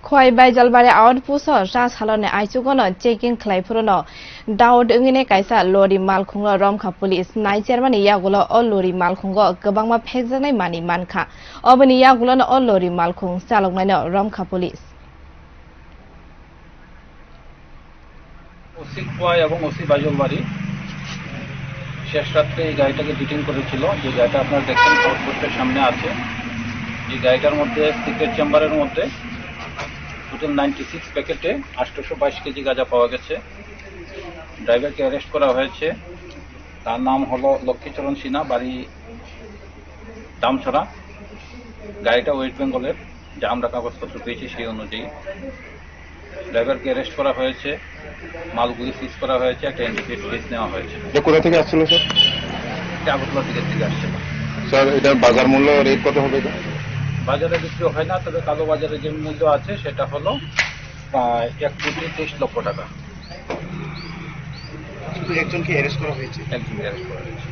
खय बायजालबारि आउटपुसो सा सालने आइचुगनो checking खलाइफुरनो Dawood इंगिने कायसा लरि मालखुंग रमखा police नाइ चेयरमैन यागुलो अ लरि मालखुंग गोबांमा फेकजानाय मानि मानखा अबनि यागुलोनो अ लरि मालखुं चालकनायनो रमखा पुलिस ওসি খোয়া এবং ওসি বাইজলবাড়ি শেষ রাত্রে এই গাড়িটাকে ডিটেইন করেছিল। যে গাড়িটা আপনারা দেখছেন আউটপোস্টের সামনে আছে। এই গাড়িটার মধ্যে সিক্রেট চেম্বারের মধ্যে টোটাল 96 প্যাকেটে 822 কেজি গাঁজা পাওয়া গেছে। ড্রাইভারকে অ্যারেস্ট করা হয়েছে। তার নাম হলো লক্ষ্মীচরণ সিনহা, বাড়ি দামছড়া। গাড়িটা ওয়েস্ট বেঙ্গলের, যা আমরা কাগজপত্র পেয়েছি সেই অনুযায়ী। ড্রাইভারকে অ্যারেস্ট করা হয়েছে, মালগুলি সিজ করা হয়েছে, একটা ইন্ডিকেট কেস নেওয়া হয়েছে। কোথা থেকে আসছিল স্যার? এটা আগরতলা দিকের থেকে আসছিল। স্যার এটার বাজার মূল্য রেট কত হবে? বাজারে বিক্রি হয় না, তবে কালো বাজারে যে মূল্য আছে সেটা হলো প্রায় 1,23,00,000 টাকা। শুধু একজনকে অ্যারেস্ট করা হয়েছে। একজনকে অ্যারেস্ট করা হয়েছে।